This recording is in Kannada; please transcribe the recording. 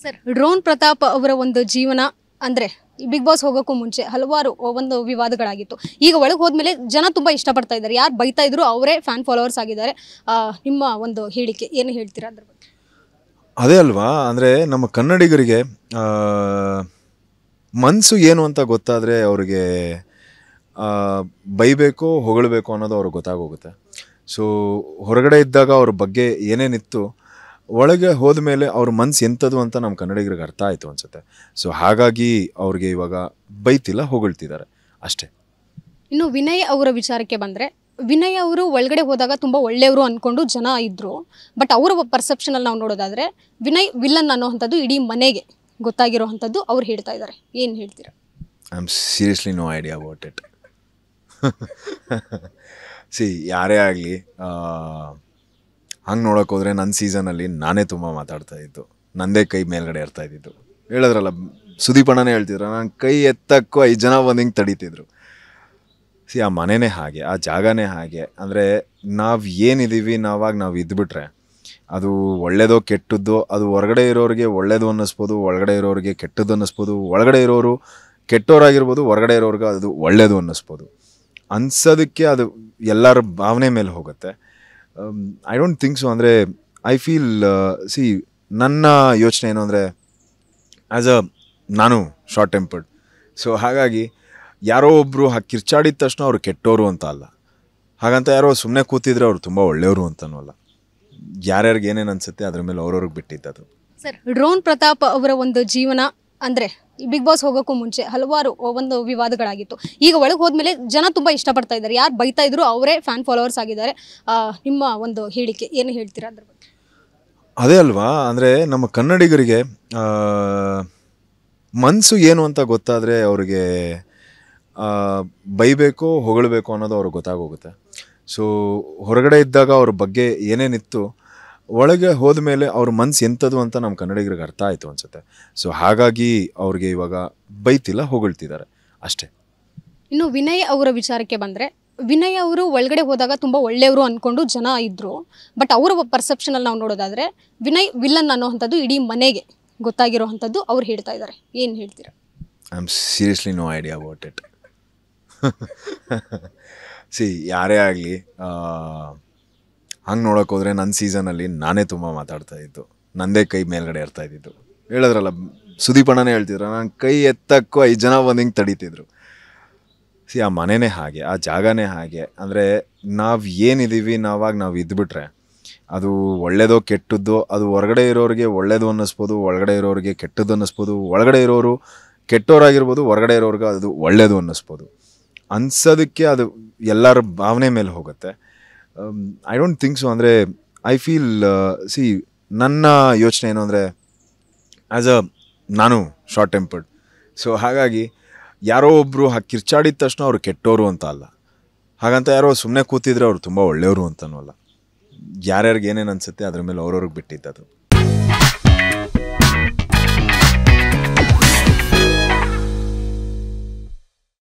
ಸರ್, ಡ್ರೋನ್ ಪ್ರತಾಪ್ ಅವರ ಒಂದು ಜೀವನ ಅಂದರೆ ಬಿಗ್ ಬಾಸ್ ಹೋಗೋಕ್ಕೂ ಮುಂಚೆ ಹಲವಾರು ಒಂದು ವಿವಾದಗಳಾಗಿತ್ತು. ಈಗ ಒಳಗೆ ಹೋದ್ಮೇಲೆ ಜನ ತುಂಬ ಇಷ್ಟಪಡ್ತಾ ಇದ್ದಾರೆ. ಯಾರು ಬೈತಾ ಇದ್ರು ಅವರೇ ಫ್ಯಾನ್ ಫಾಲೋವರ್ಸ್ ಆಗಿದ್ದಾರೆ. ನಿಮ್ಮ ಒಂದು ಹೇಳಿಕೆ ಏನು ಹೇಳ್ತೀರಾ ಅದ್ರ ಬಗ್ಗೆ? ಅದೇ ಅಲ್ವಾ, ಅಂದರೆ ನಮ್ಮ ಕನ್ನಡಿಗರಿಗೆ ಮನಸ್ಸು ಏನು ಅಂತ ಗೊತ್ತಾದರೆ ಅವ್ರಿಗೆ ಬೈಬೇಕು ಹೊಗಳಬೇಕು ಅನ್ನೋದು ಅವ್ರಿಗೆ ಗೊತ್ತಾಗೋಗುತ್ತೆ. ಸೊ ಹೊರಗಡೆ ಇದ್ದಾಗ ಅವ್ರ ಬಗ್ಗೆ ಏನೇನಿತ್ತು, ಒಳಗೆ ಹೋದ ಮೇಲೆ ಅವ್ರ ಮನ್ಸು ಎಂಥದ್ದು ಅಂತ ನಮ್ಮ ಕನ್ನಡಿಗರಿಗೆ ಅರ್ಥ ಆಯಿತು ಅನಿಸುತ್ತೆ. ಸೊ ಹಾಗಾಗಿ ಅವ್ರಿಗೆ ಇವಾಗ ಬೈತಿಲ್ಲ, ಹೊಗಳ್ತಿದ್ದಾರೆ ಅಷ್ಟೇ. ಇನ್ನು ವಿನಯ್ ಅವರ ವಿಚಾರಕ್ಕೆ ಬಂದರೆ, ವಿನಯ್ ಅವರು ಒಳಗಡೆ ಹೋದಾಗ ತುಂಬ ಒಳ್ಳೆಯವರು ಅಂದ್ಕೊಂಡು ಜನ ಇದ್ದರು. ಬಟ್ ಅವರ ಪರ್ಸೆಪ್ಷನಲ್ಲಿ ನಾವು ನೋಡೋದಾದರೆ ವಿನಯ್ ವಿಲ್ಲನ್ ಅನ್ನೋವಂಥದ್ದು ಇಡೀ ಮನೆಗೆ ಗೊತ್ತಾಗಿರೋವಂಥದ್ದು ಅವ್ರು ಹೇಳ್ತಾ ಇದ್ದಾರೆ. ಏನು ಹೇಳ್ತೀರಾ? I am seriously no idea about it. ಯಾರೇ ಆಗಲಿ ಹಂಗೆ ನೋಡೋಕೆ ಹೋದರೆ ನನ್ನ ಸೀಸನಲ್ಲಿ ನಾನೇ ತುಂಬ ಮಾತಾಡ್ತಾ ಇದ್ದು, ನನ್ನದೇ ಕೈ ಮೇಲ್ಗಡೆ ಇರ್ತಾ ಇದ್ದಿದ್ದು. ಹೇಳಿದ್ರಲ್ಲ, ಸುದೀಪಣ್ಣನೇ ಹೇಳ್ತಿದ್ರು, ನಾನು ಕೈ ಎತ್ತಕ್ಕೂ 5 ಜನ ಬಂದು ಹಿಂಗೆ ತಡೀತಿದ್ರು. ಆ ಮನೆಯೇ ಹಾಗೆ, ಆ ಜಾಗನೇ ಹಾಗೆ. ಅಂದರೆ ನಾವು ಏನಿದ್ದೀವಿ ನಾವು ಇದ್ಬಿಟ್ರೆ ಅದು ಒಳ್ಳೆಯದೋ ಕೆಟ್ಟದ್ದೋ, ಅದು ಹೊರಗಡೆ ಇರೋರಿಗೆ ಒಳ್ಳೇದು ಅನ್ನಿಸ್ಬೋದು, ಒಳಗಡೆ ಇರೋರಿಗೆ ಕೆಟ್ಟದ್ದು ಅನ್ನಿಸ್ಬೋದು. ಒಳಗಡೆ ಇರೋರು ಕೆಟ್ಟೋರಾಗಿರ್ಬೋದು, ಹೊರಗಡೆ ಇರೋರಿಗೆ ಅದು ಒಳ್ಳೆಯದು ಅನ್ನಿಸ್ಬೋದು. ಅನ್ಸೋದಕ್ಕೆ ಅದು ಎಲ್ಲರ ಭಾವನೆ ಮೇಲೆ ಹೋಗುತ್ತೆ. I don't think so. ಅಂದರೆ ಐ ಫೀಲ್ ನನ್ನ ಯೋಚನೆ ಏನು ಅಂದರೆ, ನಾನು ಶಾರ್ಟ್ ಟೆಂಪರ್ಡ್. ಸೊ ಹಾಗಾಗಿ ಯಾರೋ ಒಬ್ಬರು ಕಿರ್ಚಾಡಿದ ತಕ್ಷಣ ಅವ್ರು ಕೆಟ್ಟೋರು ಅಂತ ಅಲ್ಲ, ಹಾಗಂತ ಯಾರೋ ಸುಮ್ಮನೆ ಕೂತಿದ್ರೆ ಅವ್ರು ತುಂಬ ಒಳ್ಳೆಯವರು ಅಂತನೂ ಅಲ್ಲ. ಯಾರ್ಯಾರಿಗೆ ಏನೇನು ಅನಿಸುತ್ತೆ ಅದ್ರ ಮೇಲೆ ಅವ್ರವ್ರಿಗೆ ಬಿಟ್ಟಿದ್ದದು. ಸರ್, ಡ್ರೋನ್ ಪ್ರತಾಪ್ ಅವರ ಒಂದು ಜೀವನ ಅಂದರೆ ಬಿಗ್ ಬಾಸ್ ಹೋಗೋಕ್ಕೂ ಮುಂಚೆ ಹಲವಾರು ಒಂದು ವಿವಾದಗಳಾಗಿತ್ತು. ಈಗ ಒಳಗೆ ಹೋದ್ಮೇಲೆ ಜನ ತುಂಬ ಇಷ್ಟಪಡ್ತಾ ಇದ್ದಾರೆ. ಯಾರು ಬೈತಾ ಇದ್ರು ಅವರೇ ಫ್ಯಾನ್ ಫಾಲೋವರ್ಸ್ ಆಗಿದ್ದಾರೆ. ನಿಮ್ಮ ಒಂದು ಹೇಳಿಕೆ ಏನು ಹೇಳ್ತೀರಾ ಅದ್ರ ಬಗ್ಗೆ? ಅದೇ ಅಲ್ವಾ, ಅಂದರೆ ನಮ್ಮ ಕನ್ನಡಿಗರಿಗೆ ಮನಸ್ಸು ಏನು ಅಂತ ಗೊತ್ತಾದರೆ ಅವ್ರಿಗೆ ಬೈಬೇಕು ಹೊಗಳಬೇಕು ಅನ್ನೋದು ಅವ್ರಿಗೆ ಗೊತ್ತಾಗೋಗುತ್ತೆ. ಸೊ ಹೊರಗಡೆ ಇದ್ದಾಗ ಅವ್ರ ಬಗ್ಗೆ ಏನೇನಿತ್ತು, ಒಳಗೆ ಹೋದ ಮೇಲೆ ಅವ್ರ ಮನ್ಸು ಎಂಥದ್ದು ಅಂತ ನಮ್ಮ ಕನ್ನಡಿಗರಿಗೆ ಅರ್ಥ ಆಯಿತು ಅನಿಸುತ್ತೆ. ಸೊ ಹಾಗಾಗಿ ಅವ್ರಿಗೆ ಇವಾಗ ಬೈತಿಲ್ಲ, ಹೊಗಳ್ತಿದ್ದಾರೆ ಅಷ್ಟೇ. ಇನ್ನು ವಿನಯ್ ಅವರ ವಿಚಾರಕ್ಕೆ ಬಂದರೆ, ವಿನಯ್ ಅವರು ಒಳಗಡೆ ಹೋದಾಗ ತುಂಬ ಒಳ್ಳೆಯವರು ಅಂದ್ಕೊಂಡು ಜನ ಇದ್ದರು. ಬಟ್ ಅವರ ಪರ್ಸೆಪ್ಷನಲ್ಲಿ ನಾವು ನೋಡೋದಾದರೆ ವಿನಯ್ ವಿಲ್ಲನ್ ಅನ್ನೋವಂಥದ್ದು ಇಡೀ ಮನೆಗೆ ಗೊತ್ತಾಗಿರೋವಂಥದ್ದು ಅವ್ರು ಹೇಳ್ತಾ ಇದ್ದಾರೆ. ಏನು ಹೇಳ್ತೀರಾ? I am seriously no idea about it. ಯಾರೇ ಆಗಲಿ ಹಂಗೆ ನೋಡೋಕೆ ಹೋದರೆ ನನ್ನ ಸೀಸನಲ್ಲಿ ನಾನೇ ತುಂಬ ಮಾತಾಡ್ತಾ ಇದ್ದು, ನನ್ನದೇ ಕೈ ಮೇಲ್ಗಡೆ ಇರ್ತಾ ಇದ್ದಿದ್ದು. ಹೇಳಿದ್ರಲ್ಲ, ಸುದೀಪಣ್ಣನೇ ಹೇಳ್ತಿದ್ರು, ನಾನು ಕೈ ಎತ್ತಕ್ಕೂ 5 ಜನ ಬಂದು ಹಿಂಗೆ ತಡೀತಿದ್ರು. ಆ ಮನೆಯೇ ಹಾಗೆ, ಆ ಜಾಗನೇ ಹಾಗೆ. ಅಂದರೆ ನಾವು ಏನಿದ್ದೀವಿ ನಾವು ಇದ್ಬಿಟ್ರೆ ಅದು ಒಳ್ಳೆಯದೋ ಕೆಟ್ಟದ್ದೋ, ಅದು ಹೊರಗಡೆ ಇರೋರಿಗೆ ಒಳ್ಳೇದು ಅನ್ನಿಸ್ಬೋದು, ಒಳಗಡೆ ಇರೋರಿಗೆ ಕೆಟ್ಟದ್ದು ಅನ್ನಿಸ್ಬೋದು. ಒಳಗಡೆ ಇರೋರು ಕೆಟ್ಟೋರಾಗಿರ್ಬೋದು, ಹೊರಗಡೆ ಇರೋರಿಗೆ ಅದು ಒಳ್ಳೆಯದು ಅನ್ನಿಸ್ಬೋದು. ಅನ್ಸೋದಕ್ಕೆ ಅದು ಎಲ್ಲರ ಭಾವನೆ ಮೇಲೆ ಹೋಗುತ್ತೆ. I don't think so. ಅಂದರೆ ಐ ಫೀಲ್ ನನ್ನ ಯೋಚನೆ ಏನು ಅಂದರೆ, ನಾನು ಶಾರ್ಟ್ ಟೆಂಪರ್ಡ್. ಸೊ ಹಾಗಾಗಿ ಯಾರೋ ಒಬ್ಬರು ಕಿರ್ಚಾಡಿದ ತಕ್ಷಣ ಅವ್ರು ಕೆಟ್ಟೋರು ಅಂತ ಅಲ್ಲ, ಹಾಗಂತ ಯಾರೋ ಸುಮ್ಮನೆ ಕೂತಿದ್ರೆ ಅವ್ರು ತುಂಬ ಒಳ್ಳೆಯವರು ಅಂತನೂ ಅಲ್ಲ. ಯಾರ್ಯಾರಿಗೆ ಏನೇನು ಅನಿಸುತ್ತೆ ಅದ್ರ ಮೇಲೆ ಅವ್ರವ್ರಿಗೆ ಬಿಟ್ಟಿದ್ದದು.